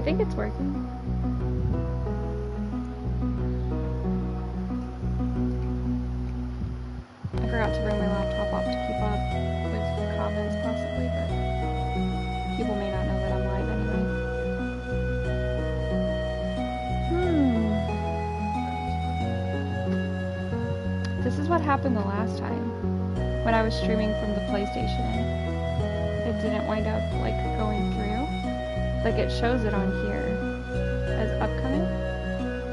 think it's working. I forgot to bring my laptop up to keep up with the comments possibly, but people may not know that I'm live anyway. This is what happened the last time when I was streaming from the PlayStation. It didn't wind up like going through. Like it shows it on here as upcoming.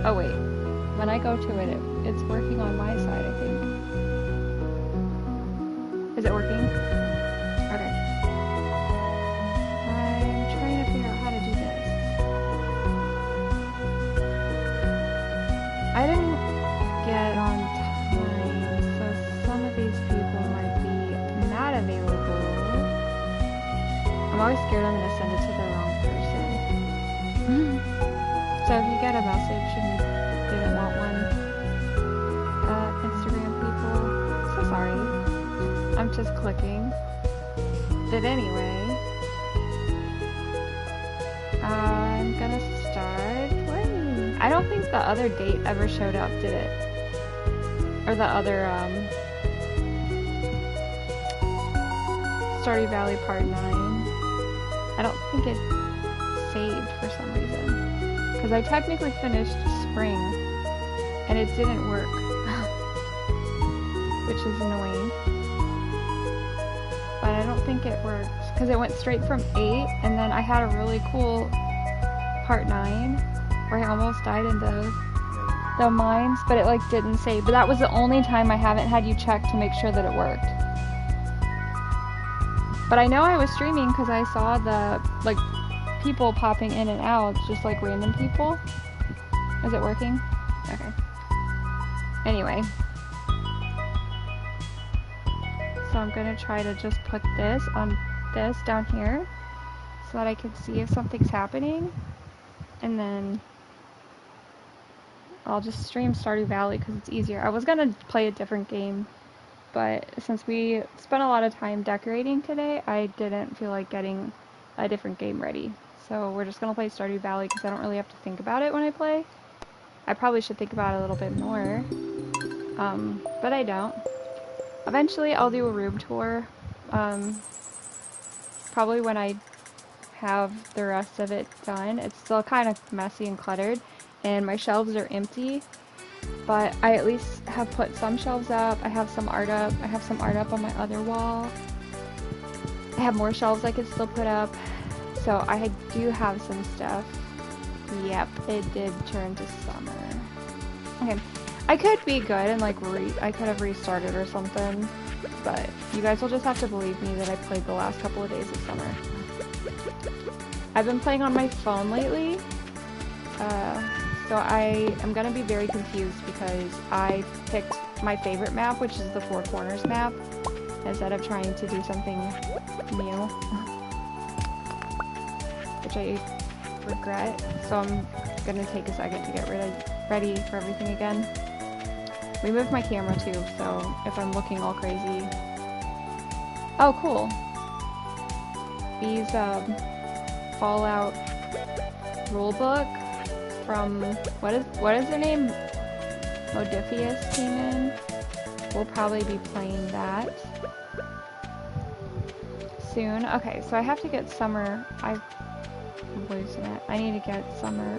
Oh wait, when I go to it, it's working on my side, I think. Is it working? Okay. I'm trying to figure out how to do this. I didn't get on time, so some of these people might be not available. I'm always scared I'm going to send it to the wrong person. So if you get a message and you didn't want one, Instagram people, so sorry. I'm just clicking. But anyway, I'm gonna start playing. I don't think the other date ever showed up, did it? Or the other, Stardew Valley Part 9. I don't think it saved for some reason. Because I technically finished spring, and it didn't work. Which is annoying. But I don't think it worked because it went straight from 8, and then I had a really cool part 9 where I almost died in the mines, but it like didn't save. But that was the only time I haven't had you check to make sure that it worked. But I know I was streaming because I saw the like people popping in and out, just like random people. Is it working? Okay. Anyway. So I'm going to try to just put this on this down here so that I can see if something's happening. And then I'll just stream Stardew Valley because it's easier. I was going to play a different game, but since we spent a lot of time decorating today, I didn't feel like getting a different game ready. So we're just going to play Stardew Valley because I don't really have to think about it when I play. I probably should think about it a little bit more, but I don't. Eventually, I'll do a room tour, probably when I have the rest of it done. It's still kind of messy and cluttered, and my shelves are empty, but I at least have put some shelves up. I have some art up. I have some art up on my other wall. I have more shelves I could still put up, so I do have some stuff. Yep, it did turn to summer. Okay. I could be good and like I could have restarted or something, but you guys will just have to believe me that I played the last couple of days of summer. I've been playing on my phone lately, so I am gonna be very confused because I picked my favorite map, which is the Four Corners map, instead of trying to do something new, which I regret. So I'm gonna take a second to get ready for everything again. We moved my camera too, so if I'm looking all crazy. Oh, cool. These Fallout rulebook from what is their name? Modifius came in. We'll probably be playing that soon. Okay, so I have to get summer. I'm losing it. I need to get summer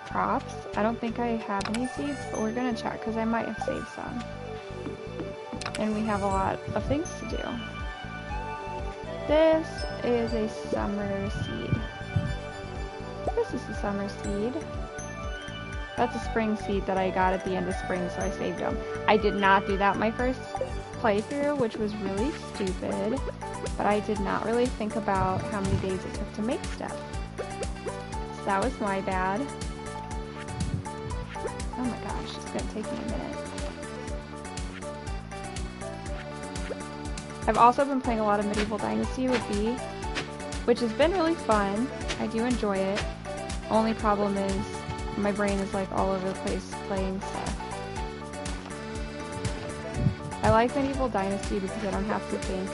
crops. I don't think I have any seeds, but we're gonna check because I might have saved some. And we have a lot of things to do. This is a summer seed. This is a summer seed. That's a spring seed that I got at the end of spring, so I saved them. I did not do that my first playthrough, which was really stupid, but I did not really think about how many days it took to make stuff. So that was my bad. Oh my gosh, it's gonna take me a minute. I've also been playing a lot of Medieval Dynasty with B, which has been really fun. I do enjoy it. Only problem is my brain is like all over the place playing stuff. I like Medieval Dynasty because I don't have to think.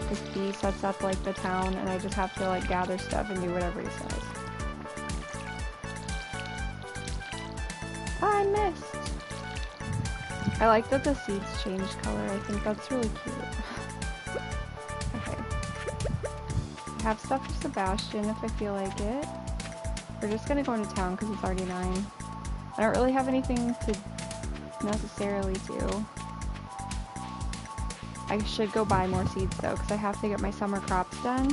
Because B sets up like the town and I just have to like gather stuff and do whatever he says. I missed! I like that the seeds change color. I think that's really cute. Okay. I have stuff for Sebastian if I feel like it. We're just gonna go into town because it's already 9. I don't really have anything to necessarily do. I should go buy more seeds though because I have to get my summer crops done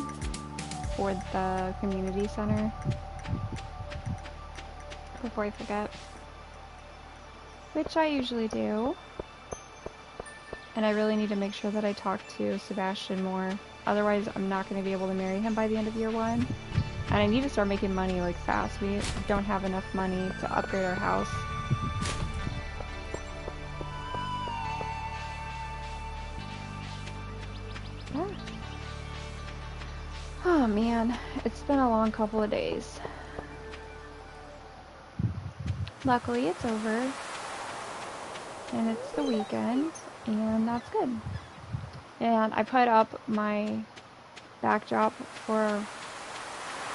for the community center before I forget. Which I usually do. And I really need to make sure that I talk to Sebastian more. Otherwise, I'm not going to be able to marry him by the end of year 1. And I need to start making money, like, fast. We don't have enough money to upgrade our house. Ah. Oh, man. It's been a long couple of days. Luckily, it's over. And it's the weekend. And that's good. And I put up my backdrop for...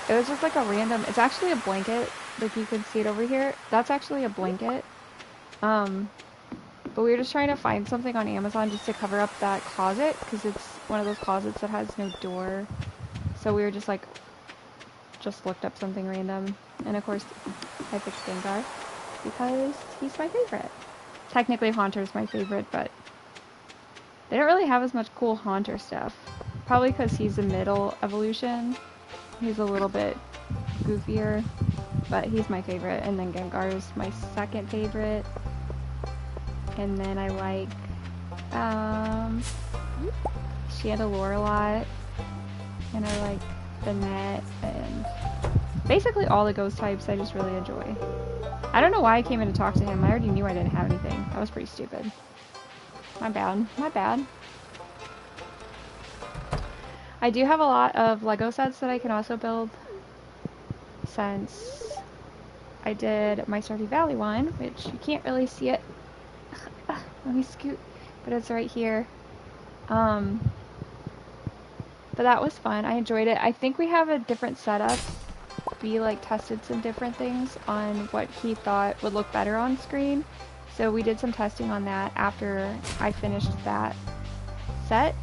It was just like a random... It's actually a blanket. Like, you can see it over here. That's actually a blanket. But we were just trying to find something on Amazon just to cover up that closet, because it's one of those closets that has no door. So we were just like, just looked up something random. And of course, I picked Gengar, because he's my favorite. Technically, Haunter's my favorite, but they don't really have as much cool Haunter stuff. Probably because he's a middle evolution. He's a little bit goofier, but he's my favorite. And then Gengar's my second favorite. And then I like Chandelure a lot. And I like Banette and basically all the ghost types I just really enjoy. I don't know why I came in to talk to him. I already knew I didn't have anything. That was pretty stupid. My bad. My bad. I do have a lot of Lego sets that I can also build since I did my Stardew Valley one, which you can't really see it. Let me scoot, but it's right here. But that was fun. I enjoyed it. I think we have a different setup. We like tested some different things on what he thought would look better on screen. So we did some testing on that after I finished that set.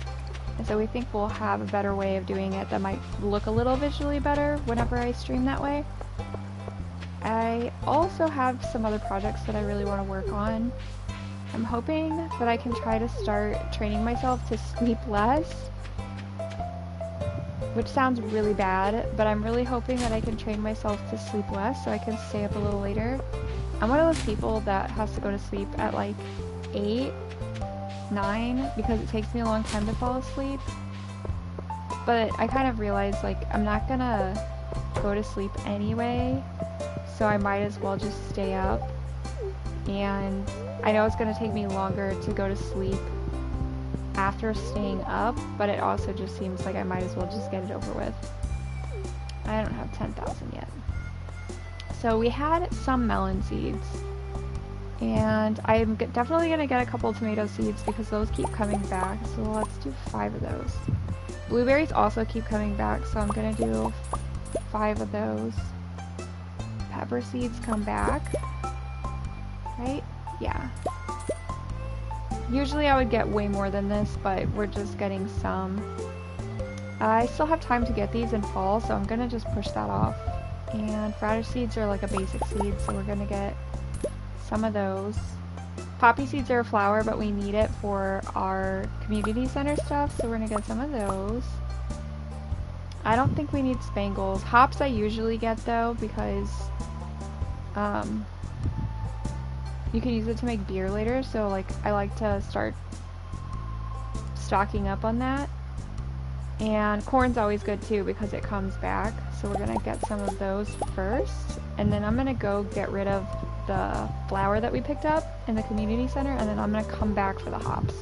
And so we think we'll have a better way of doing it that might look a little visually better whenever I stream that way. I also have some other projects that I really want to work on. I'm hoping that I can try to start training myself to sleep less, which sounds really bad, but I'm really hoping that I can train myself to sleep less so I can stay up a little later. I'm one of those people that has to go to sleep at like 8, 9 because it takes me a long time to fall asleep. But I kind of realized like I'm not gonna go to sleep anyway, so I might as well just stay up. And I know it's gonna take me longer to go to sleep after staying up, but it also just seems like I might as well just get it over with. I don't have 10,000 yet. So we had some melon seeds, and I'm definitely going to get a couple tomato seeds because those keep coming back, so let's do 5 of those. Blueberries also keep coming back, so I'm going to do 5 of those. Pepper seeds come back, right? Yeah. Usually I would get way more than this, but we're just getting some. I still have time to get these in fall, so I'm going to just push that off. And radish seeds are like a basic seed, so we're going to get some of those. Poppy seeds are a flower, but we need it for our community center stuff, so we're going to get some of those. I don't think we need spangles. Hops I usually get though, because you can use it to make beer later, so like I like to start stocking up on that. And corn's always good too because it comes back, so we're gonna get some of those first, and then I'm gonna go get rid of the flour that we picked up in the community center, and then I'm gonna come back for the hops.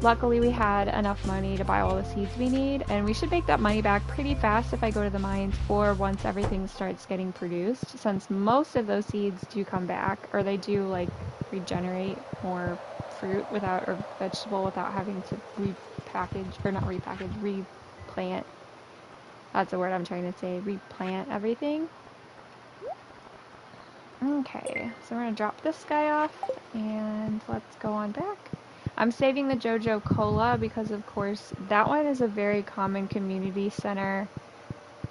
Luckily we had enough money to buy all the seeds we need, and we should make that money back pretty fast if I go to the mines or once everything starts getting produced, since most of those seeds do come back, or they do like regenerate more fruit without, or vegetable without having to repackage, or not repackage, replant. That's the word I'm trying to say, replant everything. Okay, so we're gonna drop this guy off and let's go on back. I'm saving the JoJo Cola because of course that one is a very common community center,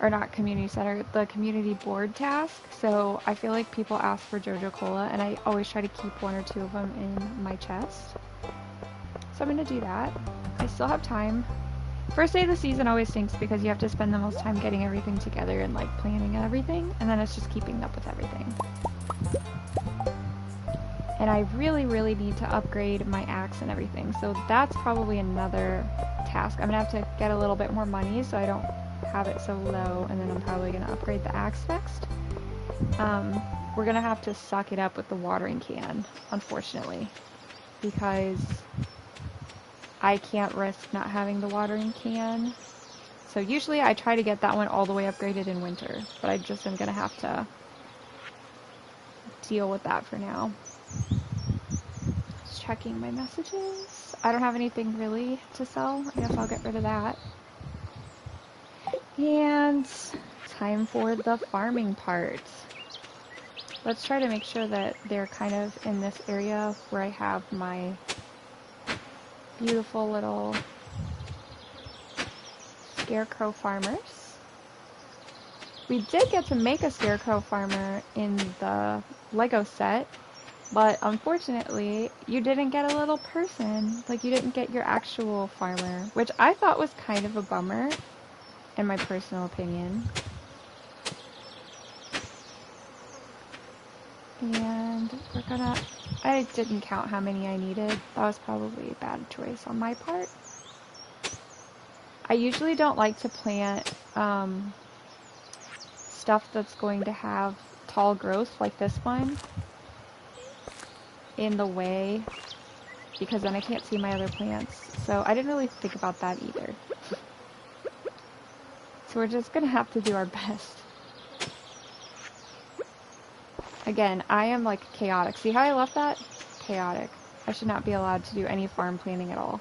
or not community center, the community board task. So I feel like people ask for JoJo Cola and I always try to keep 1 or 2 of them in my chest. So I'm gonna do that. I still have time. First day of the season always stinks because you have to spend the most time getting everything together and like planning and everything, and then it's just keeping up with everything. And I really, really need to upgrade my axe and everything, so that's probably another task. I'm gonna have to get a little bit more money so I don't have it so low, and then I'm probably gonna upgrade the axe next. We're gonna have to suck it up with the watering can, unfortunately, because I can't risk not having the watering can. So usually I try to get that one all the way upgraded in winter, but I just am gonna have to deal with that for now. Just checking my messages. I don't have anything really to sell. I guess I'll get rid of that. And time for the farming part. Let's try to make sure that they're kind of in this area where I have my beautiful little scarecrow farmers. We did get to make a scarecrow farmer in the Lego set, but unfortunately you didn't get a little person. Like, you didn't get your actual farmer, which I thought was kind of a bummer in my personal opinion. And we're gonna... I didn't count how many I needed. That was probably a bad choice on my part. I usually don't like to plant stuff that's going to have tall growth like this one in the way, because then I can't see my other plants. So I didn't really think about that either. So we're just gonna have to do our best. Again, I am like chaotic. See how I left that? Chaotic. I should not be allowed to do any farm planning at all.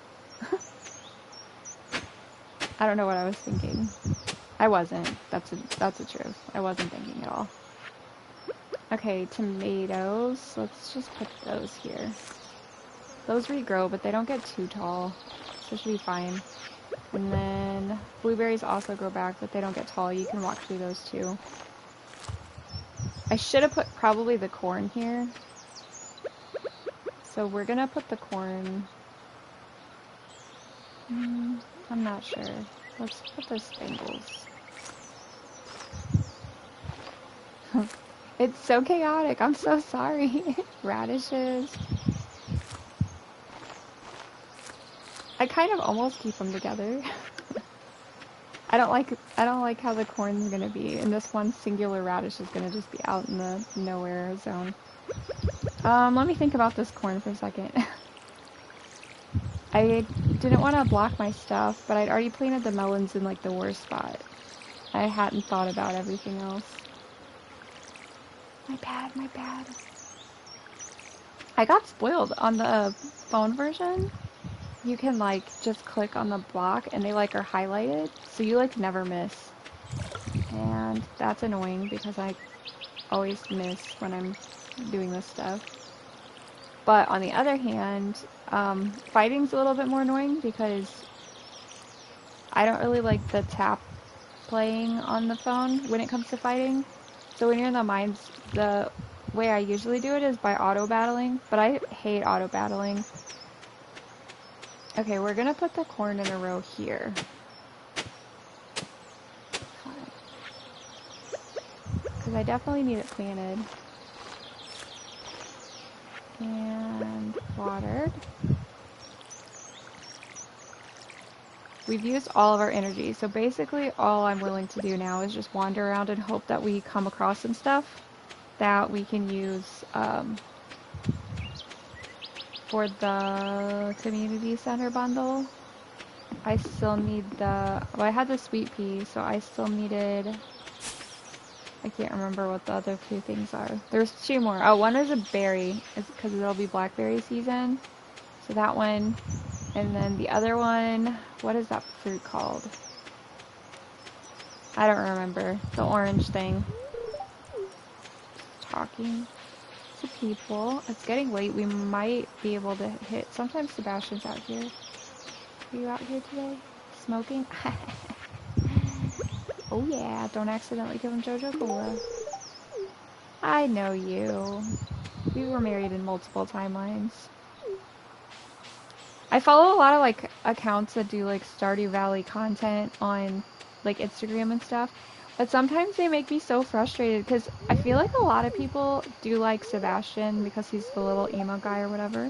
I don't know what I was thinking. I wasn't. That's the truth. I wasn't thinking at all. Okay, tomatoes. Let's just put those here. Those regrow, but they don't get too tall, so it should be fine. And then blueberries also grow back, but they don't get tall. You can walk through those too. I should have put probably the corn here. So we're gonna put the corn... I'm not sure. Let's put the spangles. It's so chaotic. I'm so sorry. Radishes. I kind of almost keep them together. I don't like how the corn's gonna be, and this one singular radish is gonna just be out in the nowhere zone. Let me think about this corn for a second. I didn't want to block my stuff, but I'd already planted the melons in like the worst spot. I hadn't thought about everything else. My bad, my bad. I got spoiled on the phone version. You can like just click on the block and they like are highlighted, so you like never miss. And that's annoying because I always miss when I'm doing this stuff. But on the other hand, fighting's a little bit more annoying because I don't really like the tap playing on the phone when it comes to fighting. So when you're in the mines, the way I usually do it is by auto battling, but I hate auto battling. Okay, we're gonna put the corn in a row here. Because I definitely need it planted. And watered. We've used all of our energy, so basically all I'm willing to do now is just wander around and hope that we come across some stuff that we can use for the community center bundle. I still need the... Well, I had the sweet pea, so I still needed... I can't remember what the other 2 things are. There's 2 more. Oh, one is a berry, because it'll be blackberry season. So that one. And then the other one, what is that fruit called? I don't remember. The orange thing. Talking. lots of people. It's getting late. We might be able to hit. Sometimes Sebastian's out here. Are you out here today? Smoking? Oh yeah, don't accidentally give him Jojo Cola. I know you. We were married in multiple timelines. I follow a lot of like accounts that do like Stardew Valley content on like Instagram and stuff. But sometimes they make me so frustrated because I feel like a lot of people do like Sebastian because he's the little emo guy or whatever.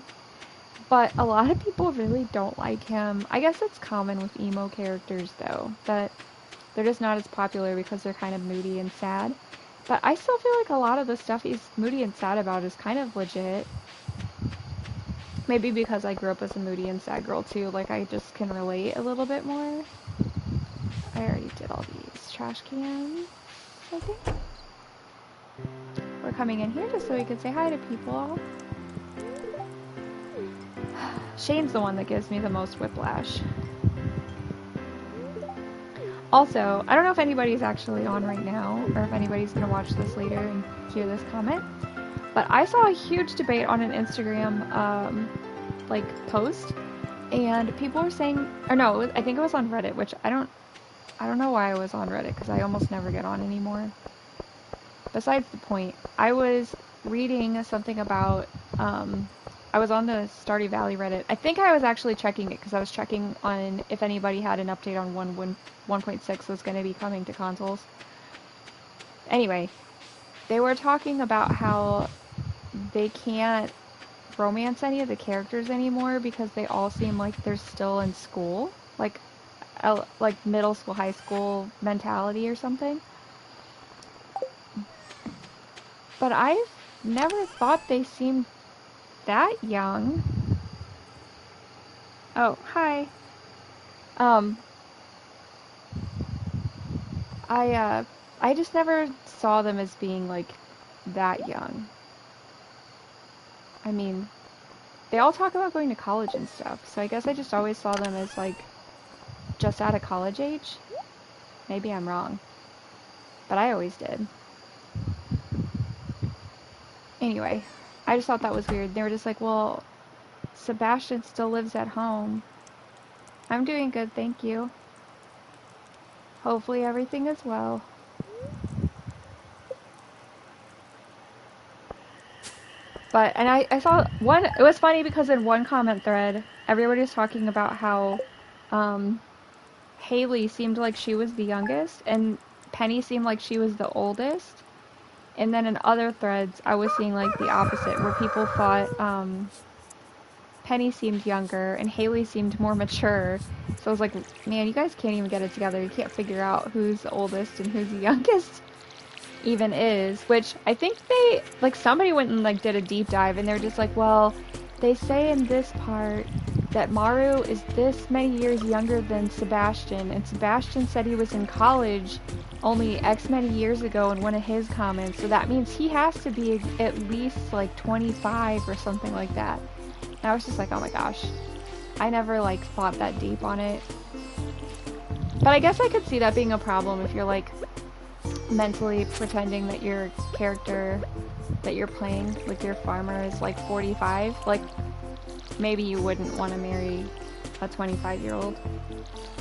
But a lot of people really don't like him. I guess it's common with emo characters though, that they're just not as popular because they're kind of moody and sad. But I still feel like a lot of the stuff he's moody and sad about is kind of legit. Maybe because I grew up as a moody and sad girl too, like I just can relate a little bit more. I already did all these trash cans, I think. We're coming in here just so we can say hi to people. Shane's the one that gives me the most whiplash. Also, I don't know if anybody's actually on right now, or if anybody's going to watch this later and hear this comment, but I saw a huge debate on an Instagram, like, post, and people were saying, or no, I think it was on Reddit, which I don't know why I was on Reddit, because I almost never get on anymore. Besides the point, I was reading something about, I was on the Stardew Valley Reddit. I think I was actually checking it because I was checking on if anybody had an update on 1.6 was going to be coming to consoles. Anyway, they were talking about how they can't romance any of the characters anymore because they all seem like they're still in school, like middle school, high school mentality or something. But I've never thought they seemed that young. Oh, hi. I just never saw them as being like that young. I mean, they all talk about going to college and stuff, so I guess I just always saw them as like just out of college age. Maybe I'm wrong, but I always did. Anyway, I just thought that was weird. They were just like, well, Sebastian still lives at home. I'm doing good, thank you. Hopefully everything is well. But, and I saw one, it was funny because in one comment thread, everybody was talking about how Haley seemed like she was the youngest, and Penny seemed like she was the oldest. And then in other threads, I was seeing like the opposite, where people thought Penny seemed younger and Haley seemed more mature. So I was like, man, you guys can't even get it together. You can't figure out who's the oldest and who's the youngest even is. Which I think they, like, somebody went and like did a deep dive and they're just like, well, they say in this part that Maru is this many years younger than Sebastian, and Sebastian said he was in college only X many years ago in one of his comments, so that means he has to be at least like 25 or something like that. And I was just like, oh my gosh, I never like thought that deep on it. But I guess I could see that being a problem if you're like mentally pretending that your character that you're playing with your farmer is like 45. Like, maybe you wouldn't want to marry a 25-year-old.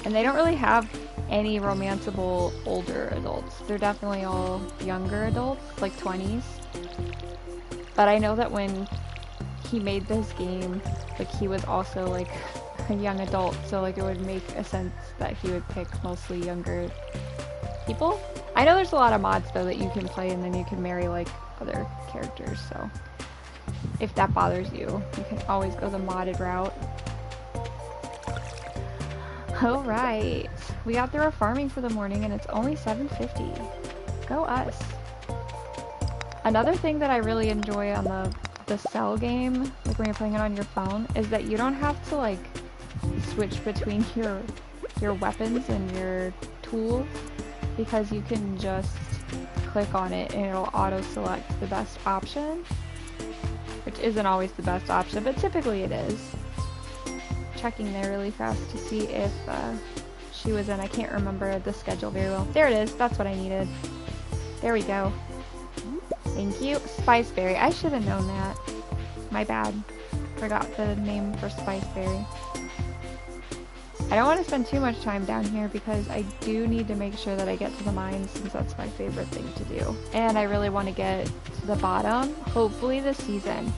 And they don't really have any romanceable older adults. They're definitely all younger adults, like 20s. But I know that when he made this game, like, he was also like a young adult, so like it would make a sense that he would pick mostly younger people. I know there's a lot of mods though that you can play and then you can marry like other characters, so if that bothers you, you can always go the modded route. Alright, we got through our farming for the morning and it's only 7:50. Go us. Another thing that I really enjoy on the cell game, like when you're playing it on your phone, is that you don't have to like switch between your weapons and your tools, because you can just click on it and it'll auto select the best option, which isn't always the best option, but typically it is. Checking there really fast to see if she was in. I can't remember the schedule very well. There it is. That's what I needed. There we go. Thank you. Spiceberry. I should have known that. My bad. Forgot the name for Spiceberry. I don't want to spend too much time down here because I do need to make sure that I get to the mines since that's my favorite thing to do. And I really want to get to the bottom, hopefully this season.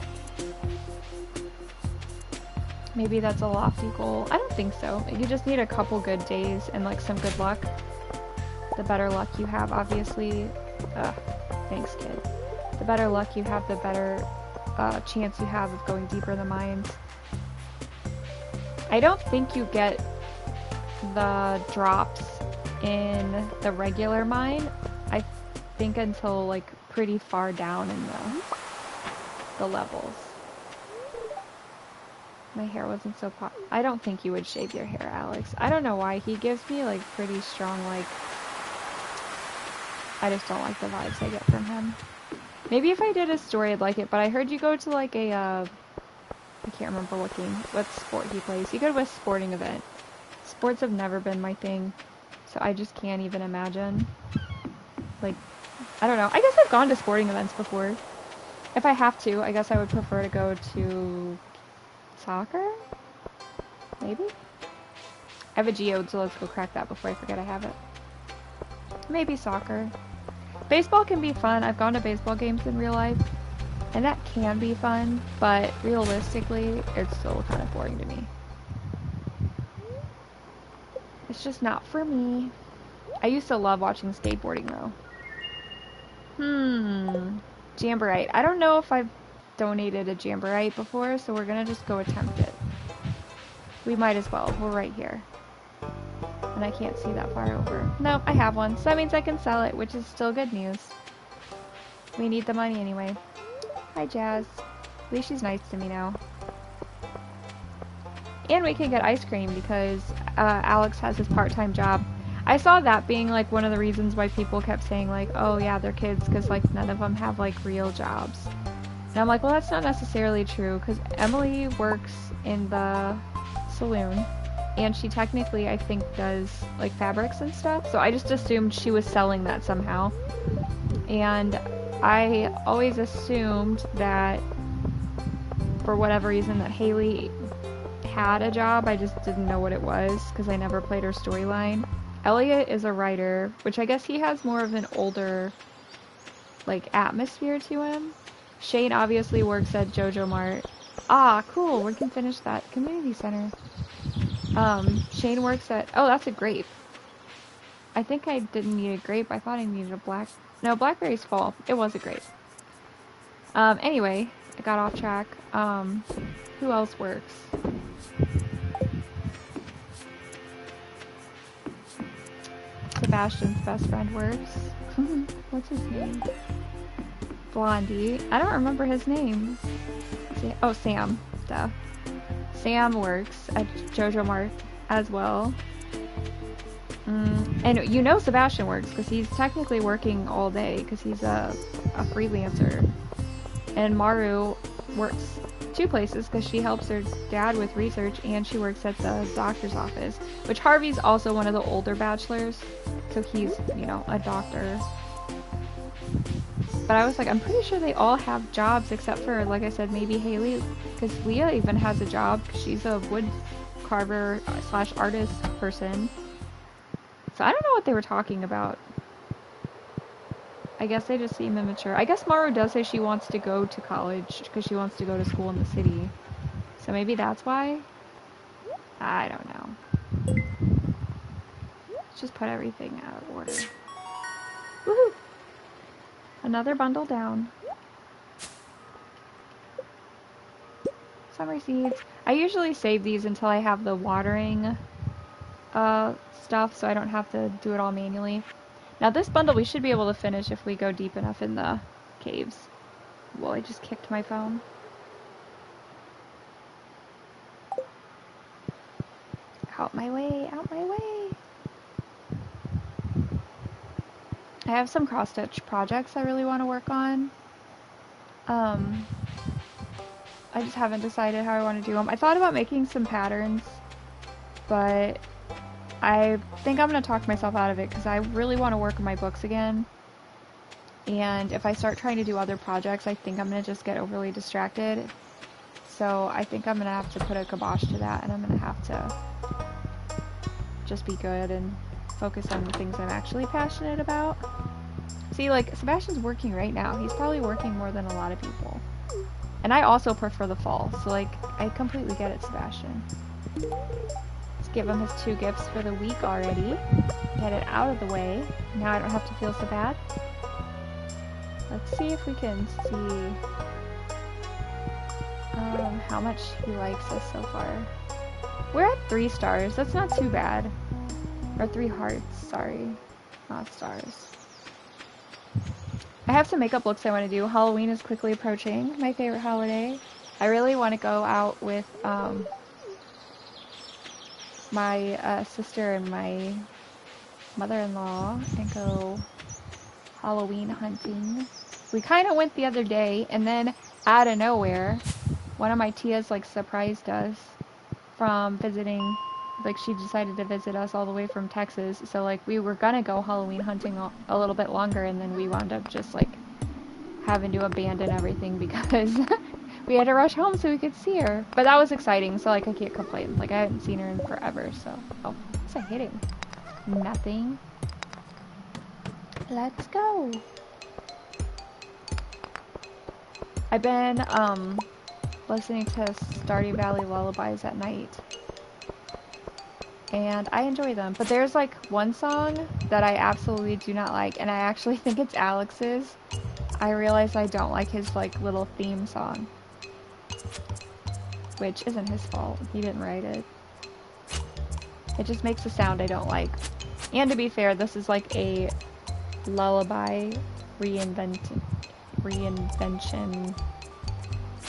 Maybe that's a lofty goal. I don't think so. You just need a couple good days and like some good luck. The better luck you have, obviously. Thanks, kid. The better luck you have, the better chance you have of going deeper in the mines. I don't think you get the drops in the regular mine, I think, until like pretty far down in the levels. My hair wasn't so I don't think you would shave your hair, Alex. I don't know why. He gives me like pretty strong, like, I just don't like the vibes I get from him. Maybe if I did a story I'd like it, but I heard you go to like a I can't remember what sport he plays. You go to a sporting event. Sports have never been my thing, so I just can't even imagine. Like, I don't know. I guess I've gone to sporting events before. If I have to, I guess I would prefer to go to soccer? Maybe? I have a geode, so let's go crack that before I forget I have it. Maybe soccer. Baseball can be fun. I've gone to baseball games in real life, and that can be fun, but realistically, it's still kind of boring to me. It's just not for me. I used to love watching skateboarding, though. Jamborite. I don't know if I've donated a Jamborite before, so we're gonna just go attempt it. We might as well. We're right here. And I can't see that far over. Nope, I have one. So that means I can sell it, which is still good news. We need the money anyway. Hi, Jazz. At least she's nice to me now. And we can get ice cream because Alex has his part-time job. I saw that being like one of the reasons why people kept saying like, oh yeah, they're kids because like none of them have like real jobs. And I'm like, well, that's not necessarily true because Emily works in the saloon and she technically, I think, does like fabrics and stuff. So I just assumed she was selling that somehow. And I always assumed that for whatever reason that Haley had a job. I just didn't know what it was because I never played her storyline. Elliot is a writer, which I guess he has more of an older like atmosphere to him. Shane obviously works at JoJo Mart. Ah, cool, we can finish that community center. Shane works at, oh, that's a grape. I think I didn't need a grape. I thought I needed a no, blackberry's fall. It was a grape. Anyway, I got off track. Who else works? Sebastian's best friend works. What's his name? Blondie. I don't remember his name. Oh, Sam. Duh. Sam works at JoJo Mart as well. And you know Sebastian works because he's technically working all day because he's a freelancer. And Maru works 2 places because she helps her dad with research and she works at the doctor's office, which Harvey's also one of the older bachelors, so he's, you know, a doctor. But I was like, I'm pretty sure they all have jobs except for, like I said, maybe Haley, because Leah even has a job because she's a wood carver / artist person. So I don't know what they were talking about. I guess they just seem immature. I guess Maru does say she wants to go to college because she wants to go to school in the city. So maybe that's why? I don't know. Let's just put everything out of order. Woohoo! Another bundle down. Summer seeds. I usually save these until I have the watering stuff so I don't have to do it all manually. Now this bundle we should be able to finish if we go deep enough in the caves. Well, I just kicked my phone. Out my way, out my way. I have some cross-stitch projects I really want to work on. I just haven't decided how I want to do them. I thought about making some patterns, but I think I'm going to talk myself out of it because I really want to work on my books again. And if I start trying to do other projects, I think I'm going to just get overly distracted. So I think I'm going to have to put a kibosh to that, and I'm going to have to just be good and focus on the things I'm actually passionate about. See, like, Sebastian's working right now. He's probably working more than a lot of people. And I also prefer the fall, so, like, I completely get it, Sebastian. Let's give him his 2 gifts for the week already. Get it out of the way. Now I don't have to feel so bad. Let's see if we can see how much he likes us so far. We're at 3 stars. That's not too bad. Or 3 hearts, sorry. Not stars. I have some makeup looks I want to do. Halloween is quickly approaching, my favorite holiday. I really want to go out with my sister and my mother-in-law and go Halloween hunting. We kind of went the other day, and then out of nowhere, one of my tias like surprised us from visiting. Like, she decided to visit us all the way from Texas, so like we were gonna go Halloween hunting a little bit longer, and then we wound up just like having to abandon everything because we had to rush home so we could see her. But that was exciting, so like I can't complain. Like, I hadn't seen her in forever, so. Oh, what's I hitting? Nothing. Let's go. I've been listening to Stardew Valley lullabies at night, and I enjoy them. But there's like one song that I absolutely do not like, and I actually think it's Alex's. I realize I don't like his like little theme song, which isn't his fault. He didn't write it. It just makes a sound I don't like. And to be fair, this is like a lullaby reinvention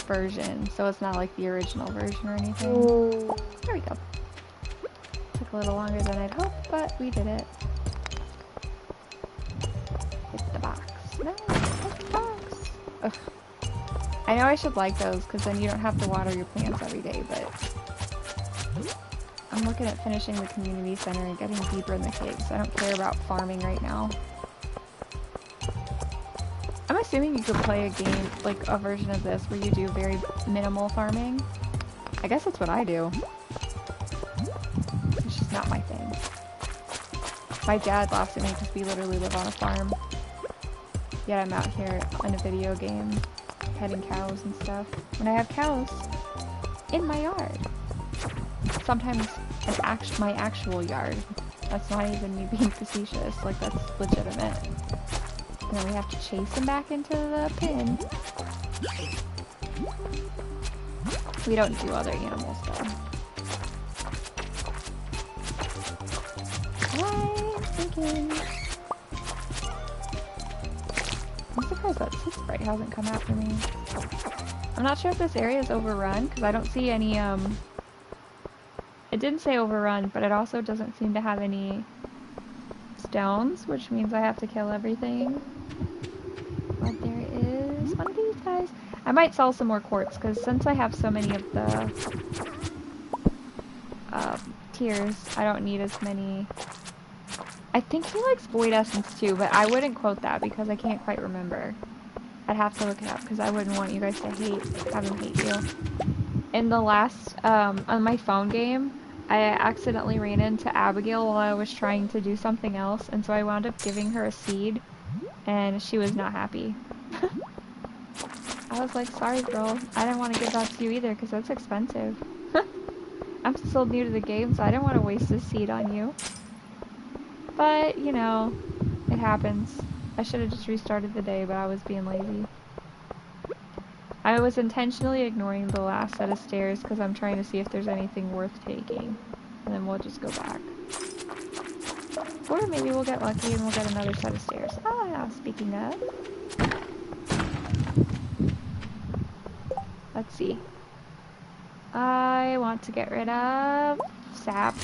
version, so it's not like the original version or anything. There we go. Took a little longer than I'd hoped, but we did it. Hit the box. No, hit the box. Ugh. I know I should like those, because then you don't have to water your plants every day, but I'm looking at finishing the community center and getting deeper in the caves. I don't care about farming right now. I'm assuming you could play a game, like a version of this, where you do very minimal farming. I guess that's what I do. It's just not my thing. My dad laughs at me because we literally live on a farm. Yet I'm out here in a video game, petting cows and stuff. When I have cows in my yard. Sometimes my actual yard. That's not even me being facetious. Like, that's legitimate. And then we have to chase him back into the pen. We don't do other animals, though. I'm thinking... I'm surprised that Sea Sprite hasn't come after me. I'm not sure if this area is overrun, because I don't see any, It didn't say overrun, but it also doesn't seem to have any stones, which means I have to kill everything. But there is one of these guys. I might sell some more quartz, because since I have so many of the tiers, I don't need as many. I think he likes void essence too, but I wouldn't quote that because I can't quite remember. I'd have to look it up because I wouldn't want you guys to have him hate you. In the last, on my phone game, I accidentally ran into Abigail while I was trying to do something else, and so I wound up giving her a seed, and she was not happy. I was like, sorry girl, I didn't want to give that to you either because that's expensive. I'm still new to the game, so I didn't want to waste this seed on you. But, you know, it happens. I should have just restarted the day, but I was being lazy. I was intentionally ignoring the last set of stairs because I'm trying to see if there's anything worth taking. And then we'll just go back. Or maybe we'll get lucky and we'll get another set of stairs. Ah, speaking of. Let's see. I want to get rid of sap.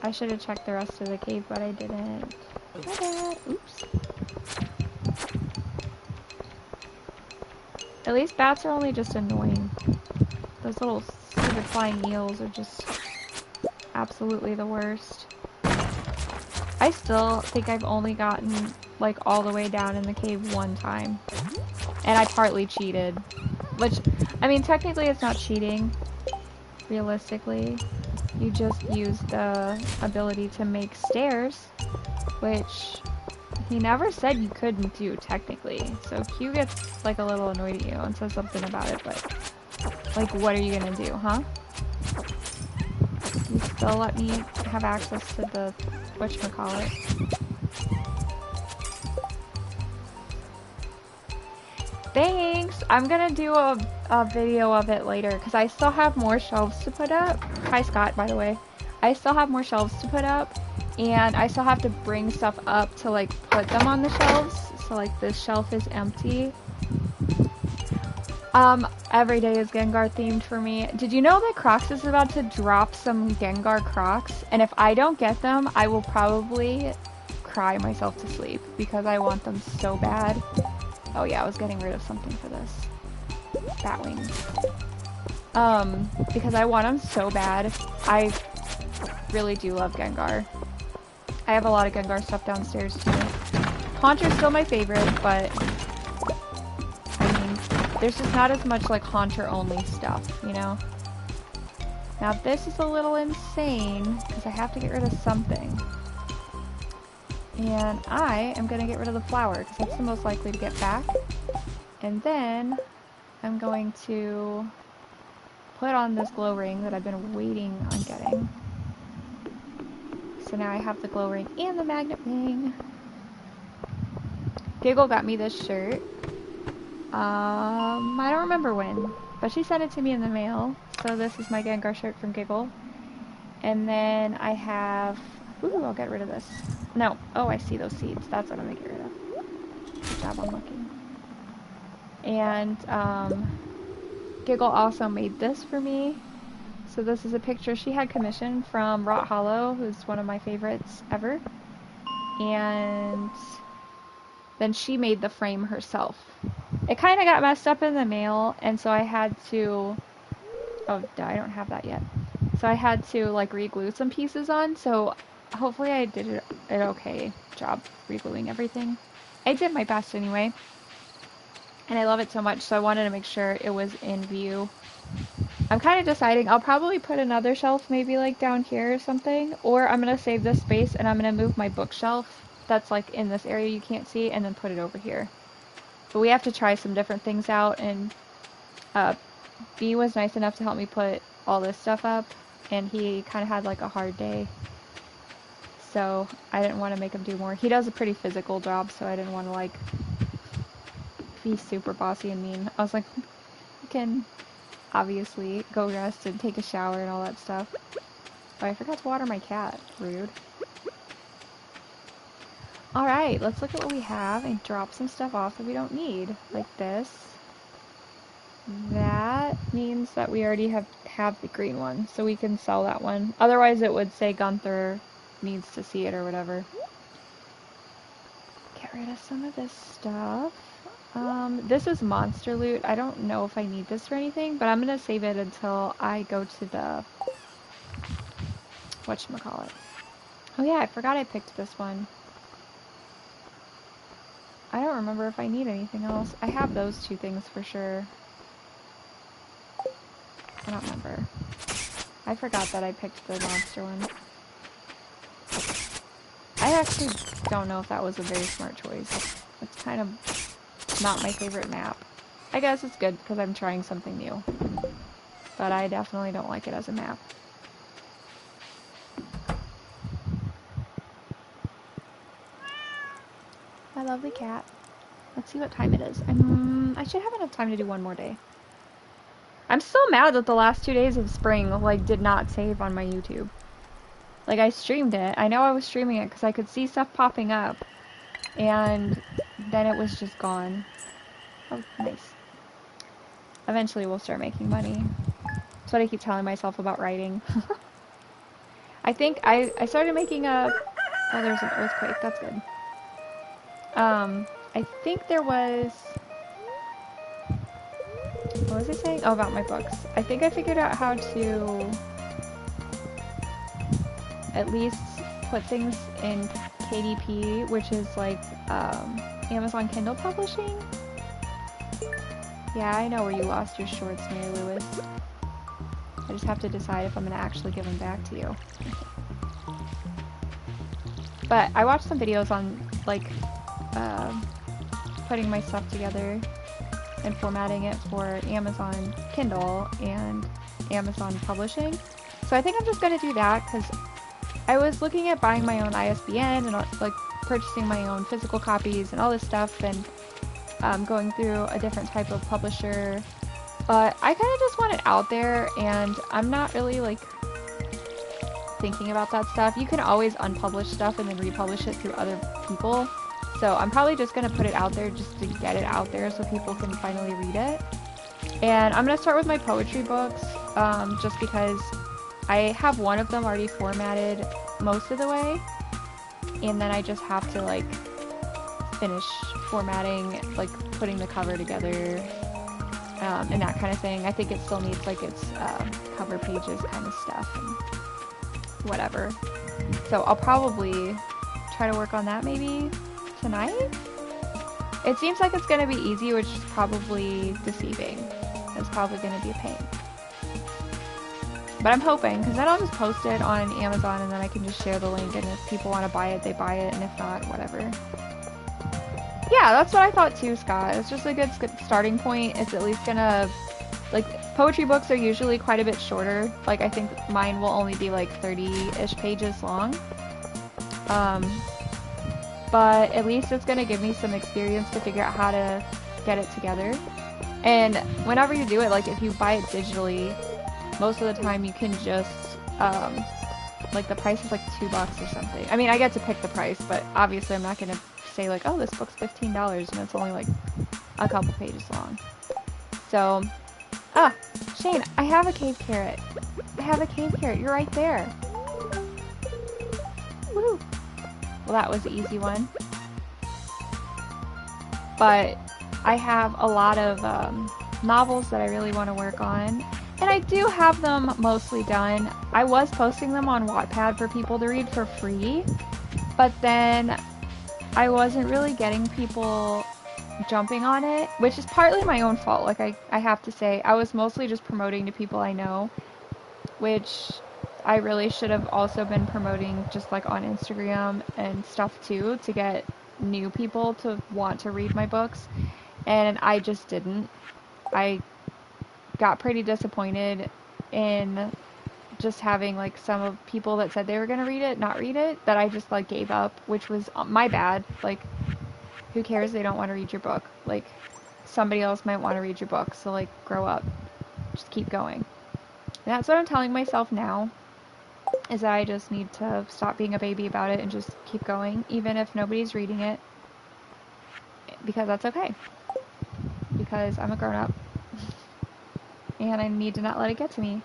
I should have checked the rest of the cave, but I didn't. Oops. At least bats are only just annoying. Those little stupid flying eels are just absolutely the worst. I still think I've only gotten like all the way down in the cave one time. And I partly cheated. Which, I mean, technically it's not cheating. Realistically. You just use the ability to make stairs. Which he never said you couldn't do, technically. So Q gets like a little annoyed at you and says something about it, but like, what are you gonna do, huh? You still let me have access to the whatchamacallit. Thanks! I'm gonna do a video of it later, because I still have more shelves to put up. Hi Scott, by the way. I still have more shelves to put up, and I still have to bring stuff up to like put them on the shelves. So like this shelf is empty. Every day is Gengar themed for me. Did you know that Crocs is about to drop some Gengar Crocs? And if I don't get them, I will probably cry myself to sleep because I want them so bad. Oh yeah, I was getting rid of something for this. Batwing. Because I want them so bad. I really do love Gengar. I have a lot of Gengar stuff downstairs too. Haunter's still my favorite, but there's just not as much like Haunter-only stuff, you know? Now this is a little insane, because I have to get rid of something. And I am going to get rid of the flower, because that's the most likely to get back. And then I'm going to put on this glow ring that I've been waiting on getting. So now I have the glow ring and the magnet ring. Giggle got me this shirt. I don't remember when, but she sent it to me in the mail. So this is my Gengar shirt from Giggle. And then I have... Ooh, I'll get rid of this. No. Oh, I see those seeds. That's what I'm gonna get rid of. Good job on looking. And, Giggle also made this for me. So this is a picture she had commissioned from Rot Hollow, who's one of my favorites ever. And then she made the frame herself. It kind of got messed up in the mail, and so I had to... Oh, I don't have that yet. So I had to, like, re-glue some pieces on, so hopefully I did an okay job re-gluing everything. I did my best anyway. And I love it so much, so I wanted to make sure it was in view. I'm kind of deciding, I'll probably put another shelf maybe, like, down here or something, or I'm going to save this space and I'm going to move my bookshelf that's, like, in this area you can't see, and then put it over here. But we have to try some different things out, and B was nice enough to help me put all this stuff up, and he kind of had like a hard day, so I didn't want to make him do more. He does a pretty physical job, so I didn't want to like be super bossy and mean. I was like, you can obviously go rest and take a shower and all that stuff. Oh, I forgot to water my cat. Rude. Alright, let's look at what we have and drop some stuff off that we don't need. Like this. That means that we already have the green one, so we can sell that one. Otherwise it would say Gunther needs to see it or whatever. Get rid of some of this stuff. This is monster loot. I don't know if I need this for anything, but I'm gonna save it until I go to the... whatchamacallit. Oh yeah, I forgot I picked this one. I don't remember if I need anything else. I have those two things for sure. I don't remember. I forgot that I picked the monster one. I actually don't know if that was a very smart choice. It's kind of not my favorite map. I guess it's good because I'm trying something new. But I definitely don't like it as a map. My lovely cat. Let's see what time it is. I should have enough time to do one more day. I'm still mad that the last 2 days of spring, like, did not save on my YouTube. Like, I streamed it. I know I was streaming it because I could see stuff popping up. And then it was just gone. Oh, nice. Eventually we'll start making money. That's what I keep telling myself about writing. I think I started making a... Oh, there's an earthquake. That's good. I think there was... What was I saying? Oh, about my books. I think I figured out how to at least put things in KDP, which is like Amazon Kindle Publishing. Yeah, I know where you lost your shorts, Mary Lewis. I just have to decide if I'm going to actually give them back to you. But I watched some videos on, like, putting my stuff together and formatting it for Amazon Kindle and Amazon Publishing. So I think I'm just going to do that, because I was looking at buying my own ISBN and, like, purchasing my own physical copies and all this stuff, and going through a different type of publisher. But I kind of just want it out there, and I'm not really, like, thinking about that stuff. You can always unpublish stuff and then republish it through other people. So I'm probably just going to put it out there just to get it out there so people can finally read it. And I'm going to start with my poetry books, just because I have one of them already formatted most of the way. And then I just have to, like, finish formatting, like, putting the cover together, and that kind of thing. I think it still needs, like, its cover pages kind of stuff and whatever. So I'll probably try to work on that maybe tonight? It seems like it's going to be easy, which is probably deceiving. It's probably going to be a pain. But I'm hoping, because then I'll just post it on Amazon and then I can just share the link, and if people want to buy it, they buy it, and if not, whatever. Yeah, that's what I thought too, Scott. It's just a good starting point. It's at least gonna, like, poetry books are usually quite a bit shorter. Like, I think mine will only be like 30-ish pages long. But at least it's gonna give me some experience to figure out how to get it together. And whenever you do it, like, if you buy it digitally, most of the time you can just, like, the price is like $2 or something. I mean, I get to pick the price, but obviously I'm not gonna say, like, oh, this book's $15 and it's only like a couple pages long. So, Shane, I have a cave carrot. I have a cave carrot. You're right there. Woo! Well, that was the easy one. But I have a lot of novels that I really want to work on. And I do have them mostly done. I was posting them on Wattpad for people to read for free. But then I wasn't really getting people jumping on it, which is partly my own fault. Like, I have to say, I was mostly just promoting to people I know, which I really should have also been promoting just, like, on Instagram and stuff too, to get new people to want to read my books, and I just didn't. I got pretty disappointed in just having, like, some of people that said they were gonna read it not read it, that I just, like, gave up, which was my bad. Like, who cares? They don't want to read your book. Like, somebody else might want to read your book, so, like, grow up. Just keep going. And that's what I'm telling myself now, is that I just need to stop being a baby about it and just keep going, even if nobody's reading it, because that's okay. Because I'm a grown-up, and I need to not let it get to me.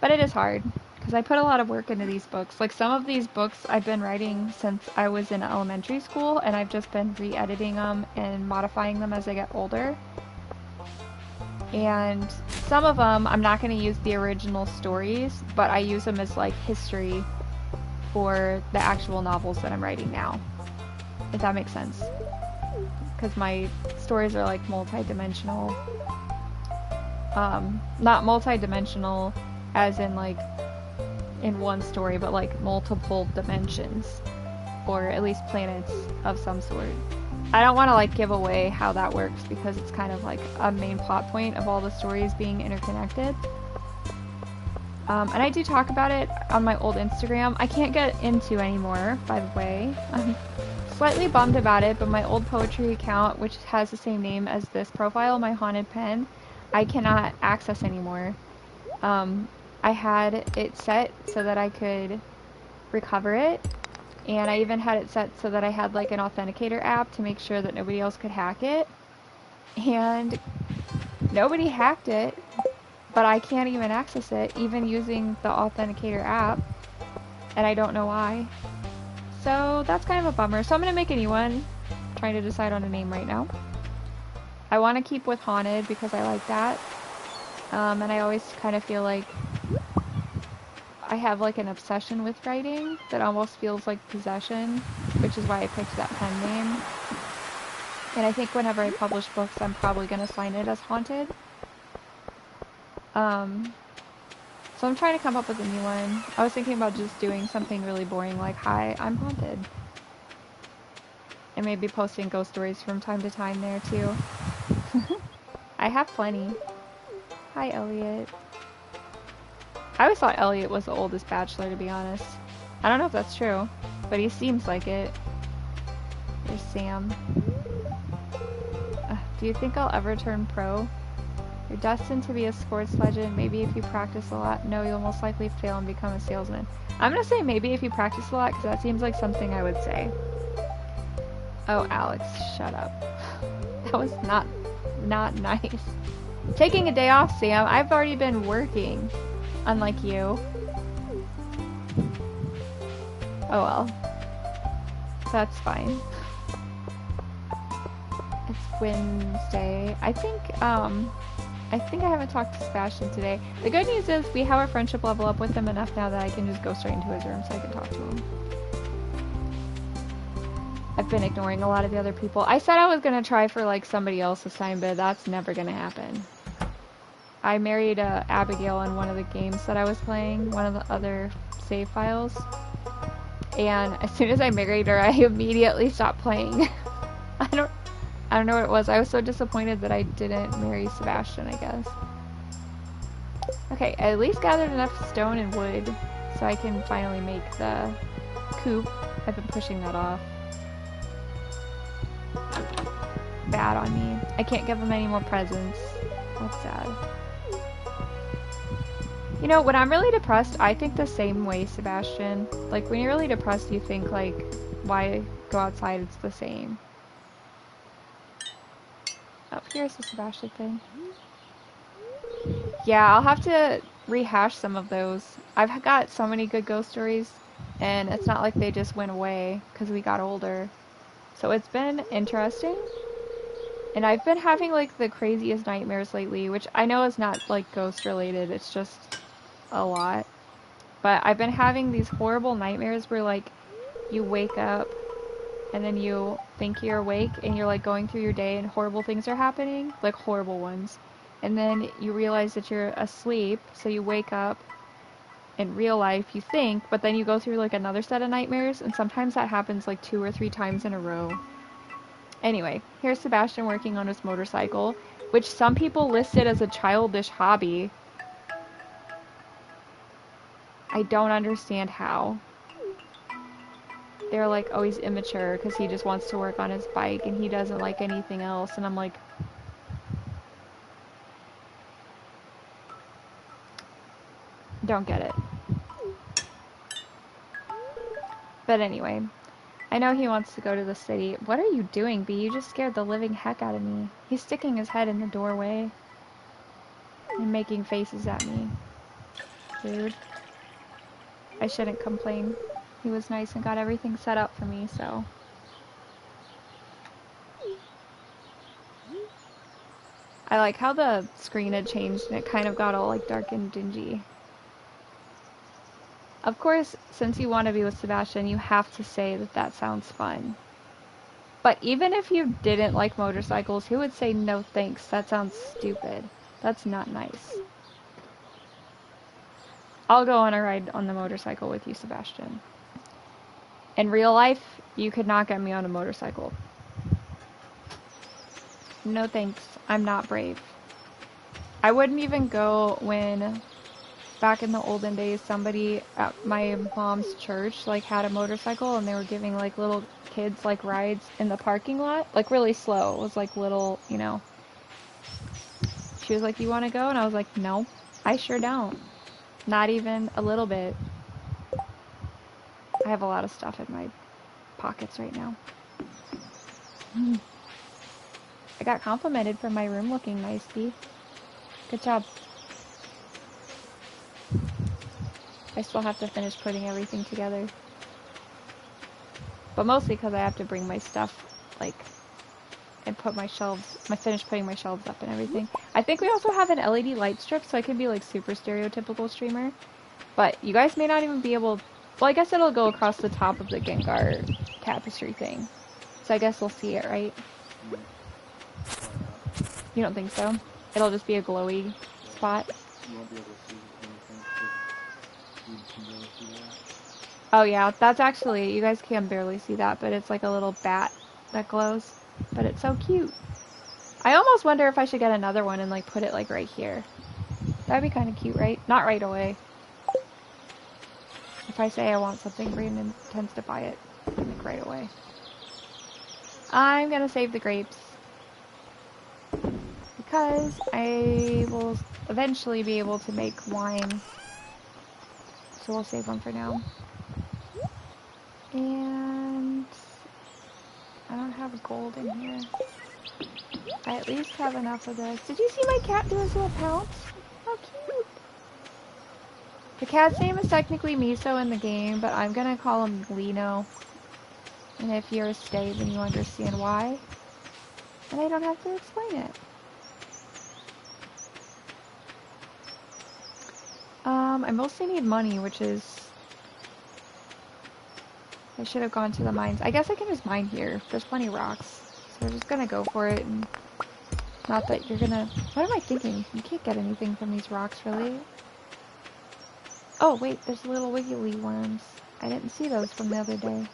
But it is hard, because I put a lot of work into these books. Like, some of these books I've been writing since I was in elementary school, and I've just been re-editing them and modifying them as I get older. And some of them, I'm not going to use the original stories, but I use them as, like, history for the actual novels that I'm writing now, if that makes sense. Because my stories are, like, multi-dimensional. Not multi-dimensional as in, like, in one story, but, like, multiple dimensions, or at least planets of some sort. I don't want to, like, give away how that works, because it's kind of like a main plot point of all the stories being interconnected. And I do talk about it on my old Instagram. I can't get into anymore, by the way. I'm slightly bummed about it, but my old poetry account, which has the same name as this profile, my haunted pen, I cannot access anymore. I had it set so that I could recover it, and I even had it set so that I had, like, an authenticator app to make sure that nobody else could hack it, and nobody hacked it, but I can't even access it, even using the authenticator app, and I don't know why. So that's kind of a bummer. So I'm going to make a new one. I'm trying to decide on a name right now. I want to keep with haunted because I like that. And I always kind of feel like I have like an obsession with writing that almost feels like possession, which is why I picked that pen name. And I think whenever I publish books, I'm probably going to sign it as Haunted. So I'm trying to come up with a new one. I was thinking about just doing something really boring like, "Hi, I'm Haunted." And maybe posting ghost stories from time to time there too. I have plenty. Hi, Elliot. I always thought Elliot was the oldest bachelor, to be honest. I don't know if that's true, but he seems like it. There's Sam. Do you think I'll ever turn pro? You're destined to be a sports legend. Maybe if you practice a lot. No, you'll most likely fail and become a salesman. I'm gonna say maybe if you practice a lot, because that seems like something I would say. Oh, Alex, shut up. That was not nice. Taking a day off, Sam. I've already been working. Unlike you. Oh well. That's fine. It's Wednesday. I think I haven't talked to Sebastian today. The good news is we have our friendship level up with him enough now that I can just go straight into his room so I can talk to him. I've been ignoring a lot of the other people. I said I was gonna try for like somebody else this time, but that's never gonna happen. I married Abigail in one of the games that I was playing, one of the other save files. And as soon as I married her, I immediately stopped playing. I don't know what it was. I was so disappointed that I didn't marry Sebastian, I guess. Okay, I at least gathered enough stone and wood so I can finally make the coop. I've been pushing that off. Bad on me. I can't give him any more presents. That's sad. You know, when I'm really depressed, I think the same way, Sebastian. Like, when you're really depressed, you think, like, why go outside? It's the same. Oh, here's the Sebastian thing. Yeah, I'll have to rehash some of those. I've got so many good ghost stories, and it's not like they just went away because we got older. So it's been interesting. And I've been having, like, the craziest nightmares lately, which I know is not, like, ghost-related. It's just a lot. But I've been having these horrible nightmares where, like, you wake up and then you think you're awake and you're, like, going through your day and horrible things are happening. Like, horrible ones. And then you realize that you're asleep, so you wake up in real life, you think, but then you go through, like, another set of nightmares, and sometimes that happens, like, 2 or 3 times in a row. Anyway, here's Sebastian working on his motorcycle, which some people listed as a childish hobby. I don't understand how. They're like, oh, he's immature because he just wants to work on his bike and he doesn't like anything else. And I'm like, don't get it. But anyway, I know he wants to go to the city. What are you doing, B? You just scared the living heck out of me. He's sticking his head in the doorway and making faces at me. Rude. I shouldn't complain. He was nice and got everything set up for me, so. I like how the screen had changed and it kind of got all like dark and dingy. Of course, since you want to be with Sebastian, you have to say that that sounds fun. But even if you didn't like motorcycles, who would say no thanks? That sounds stupid. That's not nice. I'll go on a ride on the motorcycle with you, Sebastian. In real life, you could not get me on a motorcycle. No thanks. I'm not brave. I wouldn't even go when, back in the olden days, somebody at my mom's church, like, had a motorcycle and they were giving, like, little kids, like, rides in the parking lot. Like, really slow. It was, like, little, you know. She was like, you want to go? And I was like, no, I sure don't. Not even a little bit. I have a lot of stuff in my pockets right now. I got complimented for my room looking nice, B. Good job. I still have to finish putting everything together. But mostly because I have to bring my stuff, like, and put my shelves, finish putting my shelves up and everything. I think we also have an LED light strip, so I can be, like, super stereotypical streamer. But you guys may not even be able... Well, I guess it'll go across the top of the Gengar tapestry thing. So I guess we'll see it, right? You don't think so? It'll just be a glowy spot? You won't be able to see anything because you can barely see that. Oh yeah, that's actually... You guys can barely see that, but it's like a little bat that glows. But it's so cute. I almost wonder if I should get another one and like put it like right here. That'd be kind of cute, right? Not right away. If I say I want something, Brandon tends to buy it like right away. I'm gonna save the grapes because I will eventually be able to make wine. So we'll save one for now. And I don't have gold in here. I at least have enough of this. Did you see my cat do his little pounce? How cute! The cat's name is technically Miso in the game, but I'm gonna call him Lino. And if you're a stay, then you understand why. And I don't have to explain it. I mostly need money, which is... I should have gone to the mines. I guess I can just mine here. There's plenty of rocks. So we're just gonna go for it, and... Not that you're gonna... What am I thinking? You can't get anything from these rocks, really. Oh, wait, there's little wiggly worms. I didn't see those from the other day.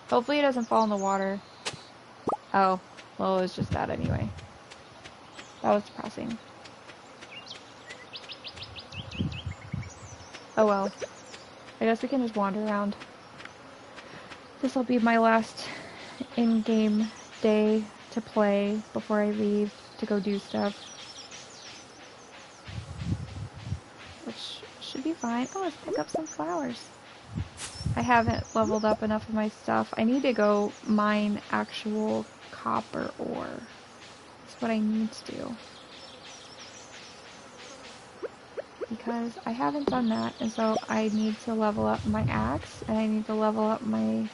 Hopefully it doesn't fall in the water. Oh, well, it was just that anyway. That was depressing. Oh well. I guess we can just wander around. This'll be my last in-game day to play before I leave to go do stuff. Which should be fine. Oh, let's pick up some flowers. I haven't leveled up enough of my stuff. I need to go mine actual copper ore. That's what I need to do. Because I haven't done that, and so I need to level up my axe, and I need to level up my...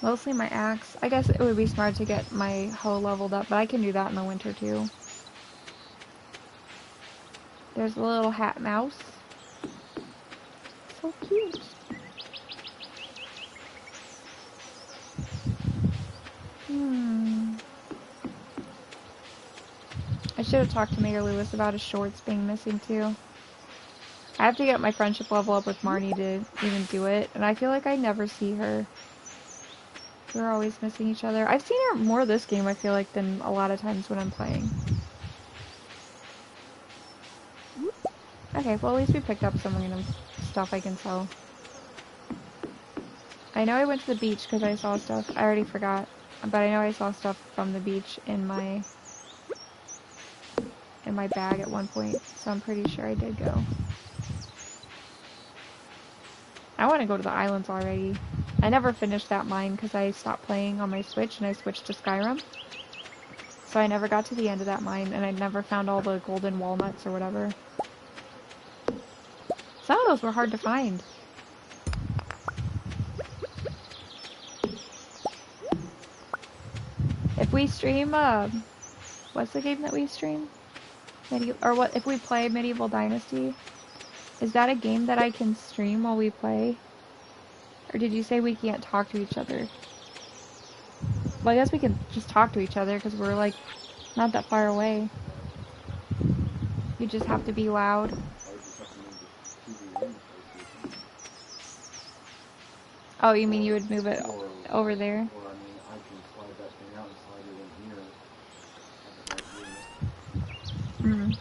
Mostly my axe. I guess it would be smart to get my hoe leveled up, but I can do that in the winter too. There's a little hat mouse. So cute. I should have talked to Mayor Lewis about his shorts being missing too. I have to get my friendship level up with Marnie to even do it, and I feel like I never see her. We're always missing each other. I've seen her more this game, I feel like, than a lot of times when I'm playing. Okay, well at least we picked up some random stuff I can sell. I know I went to the beach because I saw stuff. I already forgot. But I know I saw stuff from the beach in my bag at one point, so I'm pretty sure I did go. I want to go to the islands already. I never finished that mine because I stopped playing on my Switch and I switched to Skyrim. So I never got to the end of that mine, and I never found all the golden walnuts or whatever. Some of those were hard to find. If we stream, what's the game that we stream? If we play Medieval Dynasty, is that a game that I can stream while we play? Or did you say we can't talk to each other? Well, I guess we can just talk to each other because we're, like, not that far away. You just have to be loud. Oh, you mean you would move it over there? Or, I mean, I can slide that thing out and slide it in here.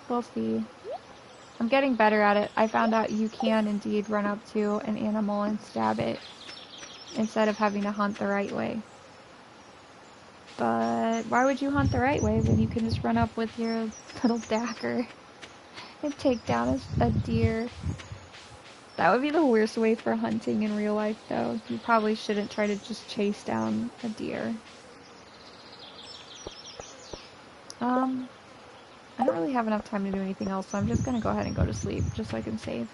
We'll see. I'm getting better at it. I found out you can indeed run up to an animal and stab it instead of having to hunt the right way. But why would you hunt the right way when you can just run up with your little dagger and take down a deer? That would be the worst way for hunting in real life, though. You probably shouldn't try to just chase down a deer. I don't really have enough time to do anything else, so I'm just gonna go ahead and go to sleep, just so I can save.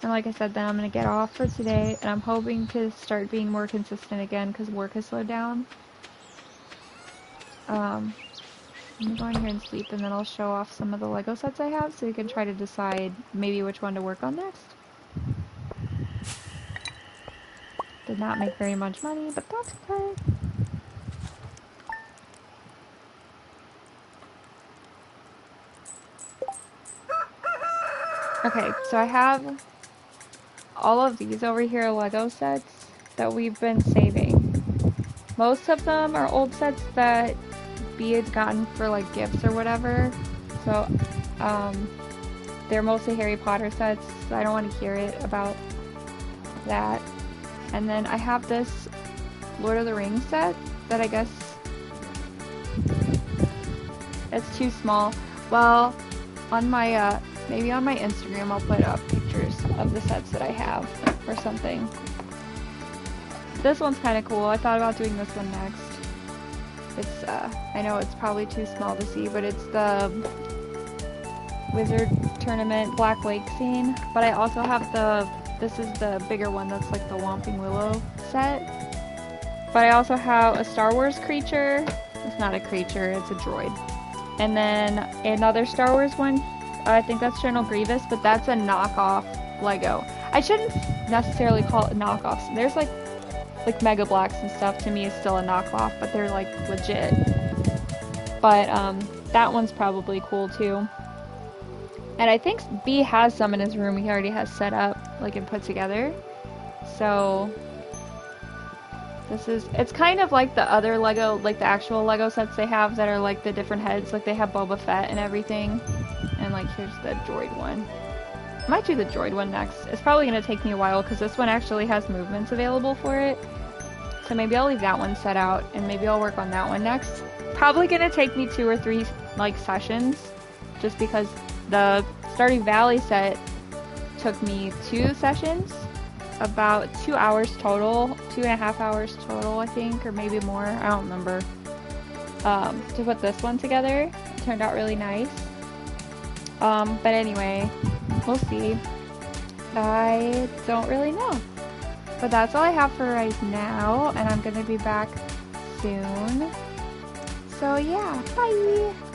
And like I said, then I'm gonna get off for today, and I'm hoping to start being more consistent again, because work has slowed down. I'm gonna go in here and sleep, and then I'll show off some of the Lego sets I have so you can try to decide maybe which one to work on next. Did not make very much money, but that's okay. Okay, so I have all of these over here Lego sets that we've been saving. Most of them are old sets that B had gotten for like gifts or whatever. So, they're mostly Harry Potter sets, so I don't want to hear it about that. And then I have this Lord of the Rings set that I guess it's too small. Well, on my, maybe on my Instagram I'll put up pictures of the sets that I have or something. This one's kind of cool. I thought about doing this one next. It's, I know it's probably too small to see, but it's the Wizard Tournament Black Lake scene. But I also have this is the bigger one that's like the Whomping Willow set. But I also have a Star Wars creature. It's not a creature, it's a droid. And then another Star Wars one. I think that's General Grievous, but that's a knockoff Lego. I shouldn't necessarily call it knockoffs. There's like Mega Blacks and stuff to me is still a knockoff, but they're like legit. But that one's probably cool too. And I think B has some in his room he already has set up, like and put together. So it's kind of like the other Lego, like the actual Lego sets they have that are like the different heads, like they have Boba Fett and everything. And like here's the droid one. I might do the droid one next. It's probably going to take me a while because this one actually has movements available for it. So maybe I'll leave that one set out and maybe I'll work on that one next. Probably going to take me 2 or 3 like sessions just because the Stardew Valley set took me 2 sessions, about 2 hours total, 2.5 hours total I think, or maybe more, I don't remember, to put this one together. It turned out really nice. But anyway, we'll see. I don't really know. But that's all I have for right now, and I'm gonna be back soon. So yeah, bye!